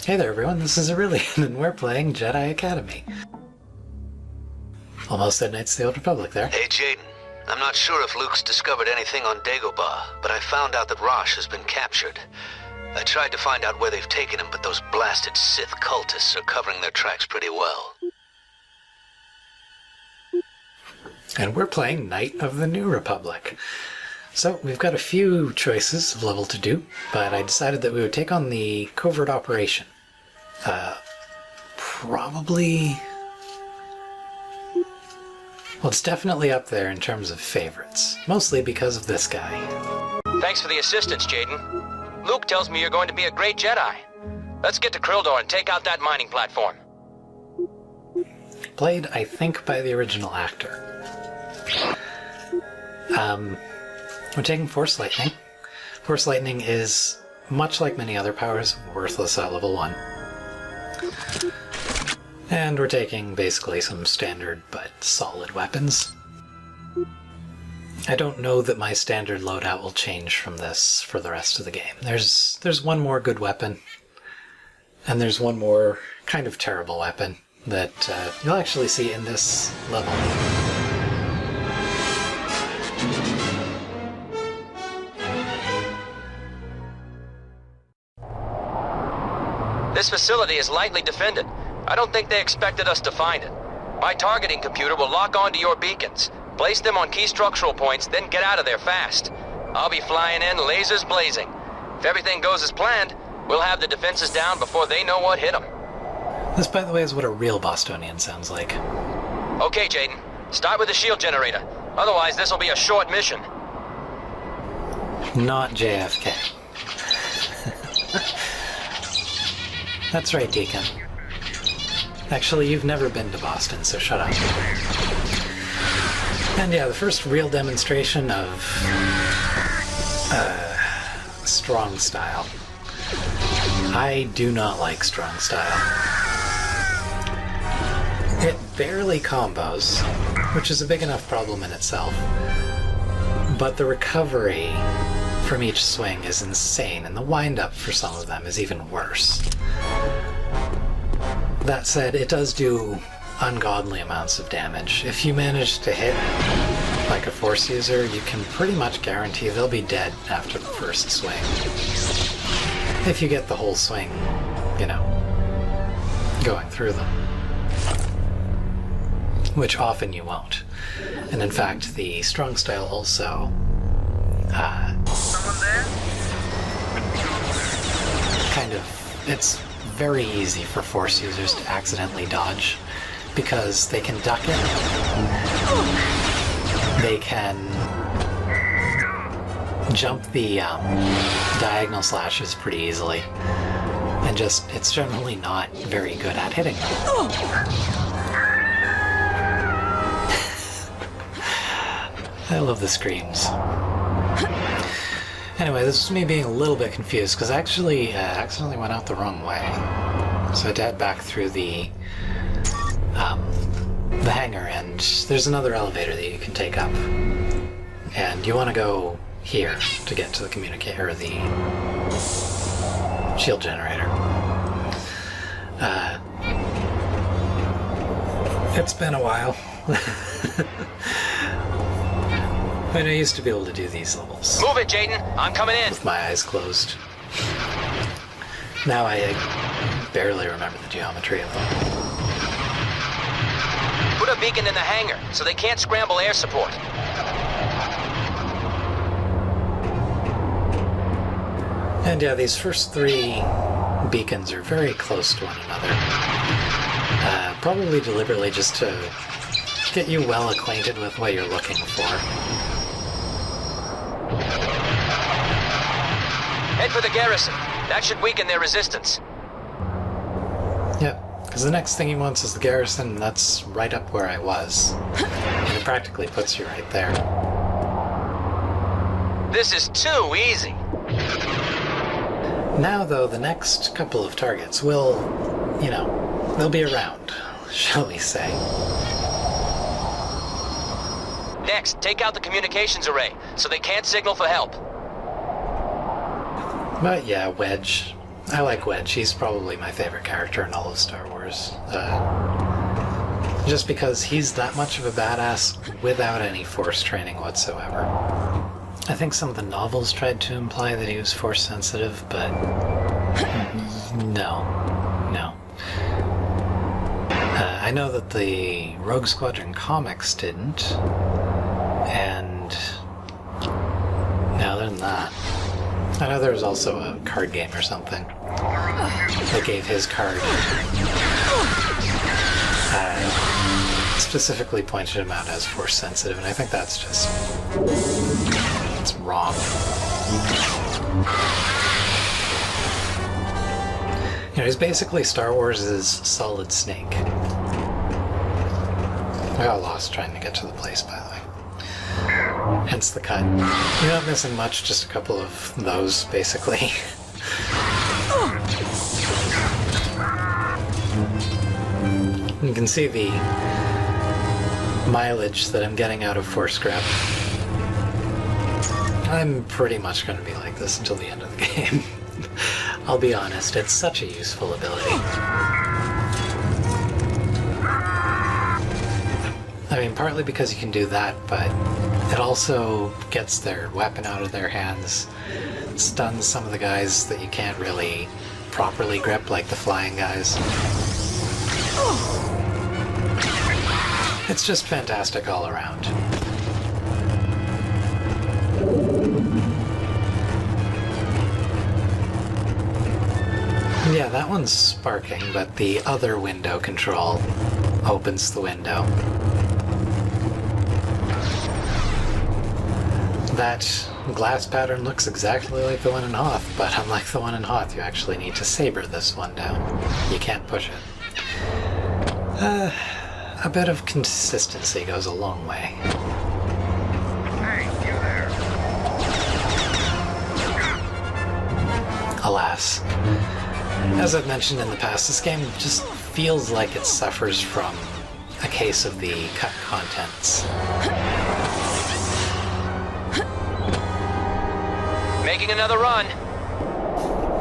Hey there everyone, this is Aurelian, and we're playing Jedi Academy. Almost said Knights of the Old Republic there. Hey Jaden, I'm not sure if Luke's discovered anything on Dagobah, but I found out that Rosh has been captured. I tried to find out where they've taken him, but those blasted Sith cultists are covering their tracks pretty well. And we're playing Knight of the New Republic. So we've got a few choices of level to do, but I decided that we would take on the covert operation. Probably... well, it's definitely up there in terms of favorites, mostly because of this guy. Thanks for the assistance, Jaden. Luke tells me you're going to be a great Jedi. Let's get to Krildor and take out that mining platform. Played, I think, by the original actor. We're taking Force Lightning. Force Lightning is, much like many other powers, worthless at level 1. And we're taking basically some standard but solid weapons. I don't know that my standard loadout will change from this for the rest of the game. There's one more good weapon, and there's one more kind of terrible weapon that you'll actually see in this level. This facility is lightly defended. I don't think they expected us to find it. My targeting computer will lock onto your beacons, place them on key structural points, then get out of there fast. I'll be flying in, lasers blazing. If everything goes as planned, we'll have the defenses down before they know what hit them. This, by the way, is what a real Bostonian sounds like. Okay, Jaden. Start with the shield generator. Otherwise, this will be a short mission. Not JFK. That's right, Deacon. Actually, you've never been to Boston, so shut up. And yeah, the first real demonstration of strong style. I do not like strong style. It barely combos, which is a big enough problem in itself. But the recovery from each swing is insane, and the wind-up for some of them is even worse. That said, it does do ungodly amounts of damage. If you manage to hit like a Force user, you can pretty much guarantee they'll be dead after the first swing. If you get the whole swing, you know, going through them. Which often you won't. And in fact, the strong style also kind of, it's very easy for Force users to accidentally dodge because they can duck it, they can jump the diagonal slashes pretty easily, and just, it's generally not very good at hitting them. I love the screams. Anyway, this is me being a little bit confused, because I actually accidentally went out the wrong way. So I had to head back through the hangar, and there's another elevator that you can take up. And you want to go here to get to the communicator, or the shield generator. It's been a while. I mean, I used to be able to do these levels. Move it, Jaden. I'm coming in. With my eyes closed. Now I barely remember the geometry of them. Put a beacon in the hangar so they can't scramble air support. And yeah, these first 3 beacons are very close to one another. Probably deliberately just to get you well acquainted with what you're looking for. Head for the garrison. That should weaken their resistance. Yep, because the next thing he wants is the garrison, and that's right up where I was. And it practically puts you right there. This is too easy. Now, though, the next couple of targets will, you know, they'll be around, shall we say. Next, take out the communications array so they can't signal for help. But yeah, Wedge. I like Wedge. He's probably my favorite character in all of Star Wars. Just because he's that much of a badass without any Force training whatsoever. I think some of the novels tried to imply that he was Force sensitive, but no. I know that the Rogue Squadron comics didn't, and other than that, I know there was also a card game or something that gave his card specifically pointed him out as Force sensitive, and I think that's just it's wrong. You know, he's basically Star Wars' Solid Snake. I got lost trying to get to the place, by the way. Hence the cut. You're not missing much, just a couple of those, basically. You can see the mileage that I'm getting out of Force Grip. I'm pretty much going to be like this until the end of the game. I'll be honest, it's such a useful ability. I mean, partly because you can do that, but it also gets their weapon out of their hands, stuns some of the guys that you can't really properly grip, like the flying guys. It's just fantastic all around. Yeah, that one's sparking, but the other window control opens the window. That glass pattern looks exactly like the one in Hoth, but unlike the one in Hoth, you actually need to saber this one down. You can't push it. A bit of consistency goes a long way. Hey, you there. Alas. As I've mentioned in the past, this game just feels like it suffers from a case of the cut contents. Making another run.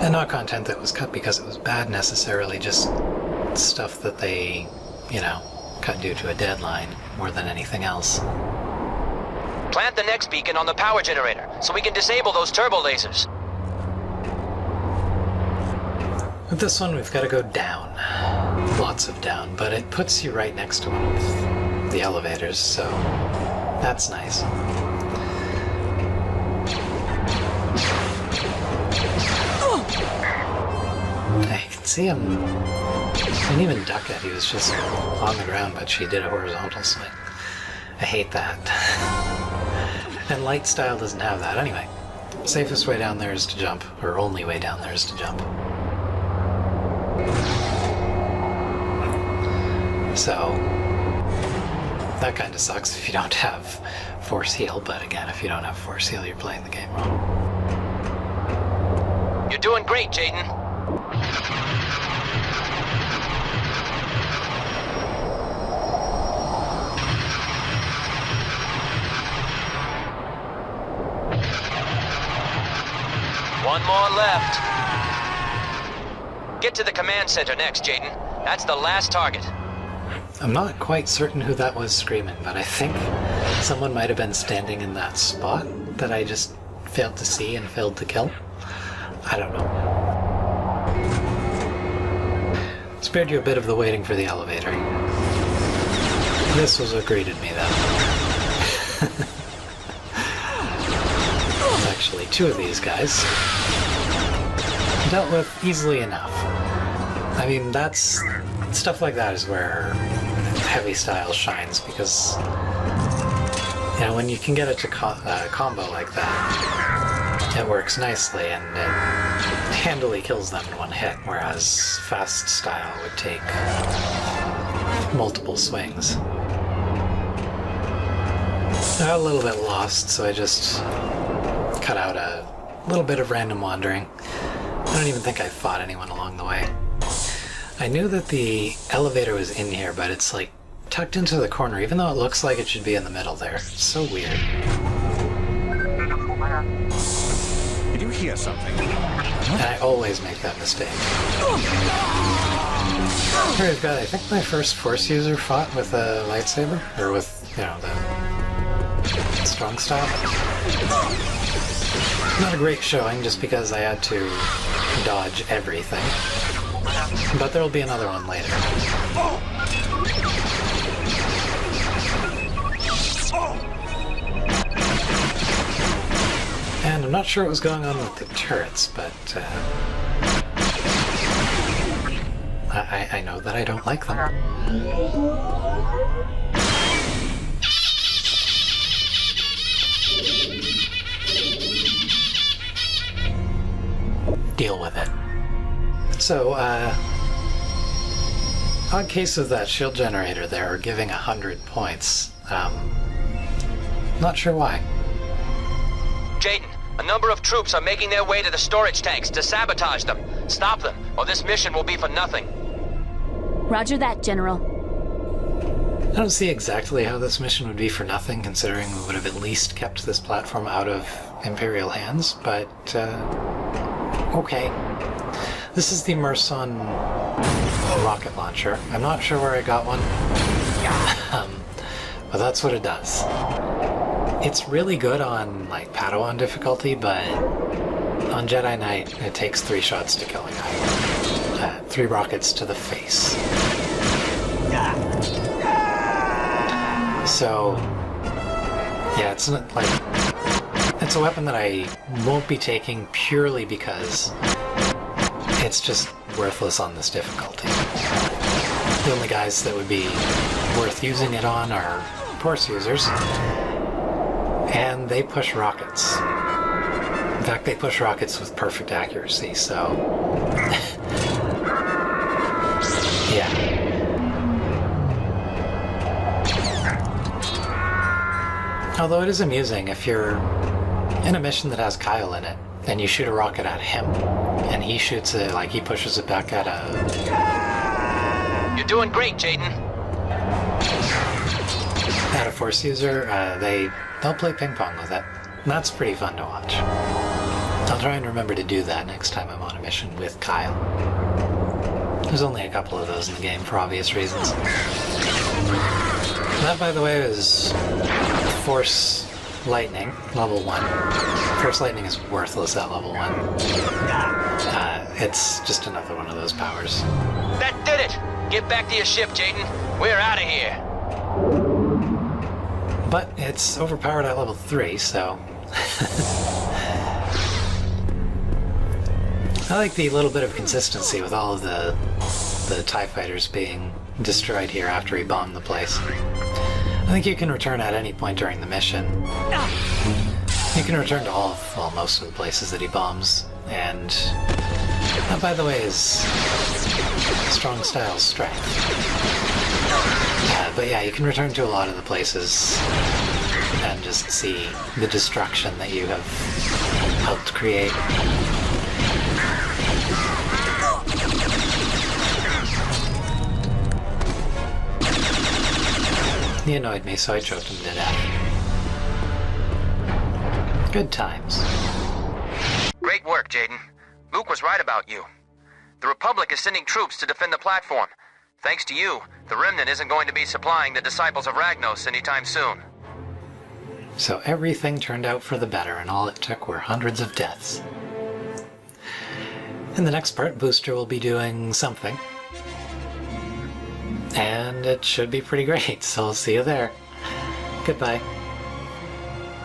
And not content that was cut because it was bad necessarily, just stuff that they, you know, cut due to a deadline more than anything else. Plant the next beacon on the power generator so we can disable those turbo lasers. With this one, we've got to go down. Lots of down, but it puts you right next to one of the elevators, so that's nice. I can see him. I didn't even duck it. He was just on the ground, but she did a horizontal swing. I hate that. And light style doesn't have that. Anyway, safest way down there is to jump, or only way down there is to jump. So, that kind of sucks if you don't have Force Heal, but again, if you don't have Force Heal, you're playing the game wrong. You're doing great, Jaden. One more left. Get to the command center next, Jaden. That's the last target. I'm not quite certain who that was screaming, but I think someone might have been standing in that spot that I just failed to see and failed to kill. I don't know. Spared you a bit of the waiting for the elevator. This was what greeted me, though. Actually, two of these guys. Dealt with easily enough. I mean, that's... stuff like that is where heavy style shines, because, you know, when you can get it to combo like that, it works nicely and it handily kills them in one hit, whereas fast style would take multiple swings. I got a little bit lost, so I just cut out a little bit of random wandering. I don't even think I fought anyone along the way. I knew that the elevator was in here, but it's like tucked into the corner, even though it looks like it should be in the middle there. It's so weird. Did you hear something. And I always make that mistake. Here we've got, I think, my first Force user fought with a lightsaber, or with, you know, the strong style. Not a great showing, just because I had to dodge everything. But there'll be another one later. And I'm not sure what was going on with the turrets, but I know that I don't like them. Deal with it. So, odd case of that shield generator there, giving 100 points. Not sure why. Jaden, a number of troops are making their way to the storage tanks to sabotage them. Stop them, or this mission will be for nothing. Roger that, General. I don't see exactly how this mission would be for nothing, considering we would have at least kept this platform out of Imperial hands, but, okay. This is the Merson rocket launcher. I'm not sure where I got one, but that's what it does. It's really good on, like, Padawan difficulty, but on Jedi Knight, it takes 3 shots to kill a guy. 3 rockets to the face. So, yeah, it's not, like, it's a weapon that I won't be taking purely because it's just worthless on this difficulty. The only guys that would be worth using it on are Force users. And they push rockets. In fact, they push rockets with perfect accuracy, so... yeah. Although it is amusing, if you're in a mission that has Kyle in it, and you shoot a rocket at him, and he shoots it, like, he pushes it back at a... You're doing great, Jaden. At a Force user, they'll play ping pong with it. And that's pretty fun to watch. I'll try and remember to do that next time I'm on a mission with Kyle. There's only a couple of those in the game for obvious reasons. That, by the way, is Force Lightning, level 1. Force Lightning is worthless at level 1. It's just another one of those powers. That did it! Get back to your ship, Jaden. We're out of here. But it's overpowered at level 3, so... I like the little bit of consistency with all of the TIE fighters being destroyed here after he bombed the place. I think you can return at any point during the mission. You can return to all of, well, most of the places that he bombs, and that, by the way, is strong style's strength. But yeah, you can return to a lot of the places and just see the destruction that you have helped create. He annoyed me, so I choked him to death. Good times. Great work, Jaden. Luke was right about you. The Republic is sending troops to defend the platform. Thanks to you, the Remnant isn't going to be supplying the Disciples of Ragnos anytime soon. So everything turned out for the better, and all it took were hundreds of deaths. In the next part, Booster will be doing something. And it should be pretty great, so I'll see you there. Goodbye.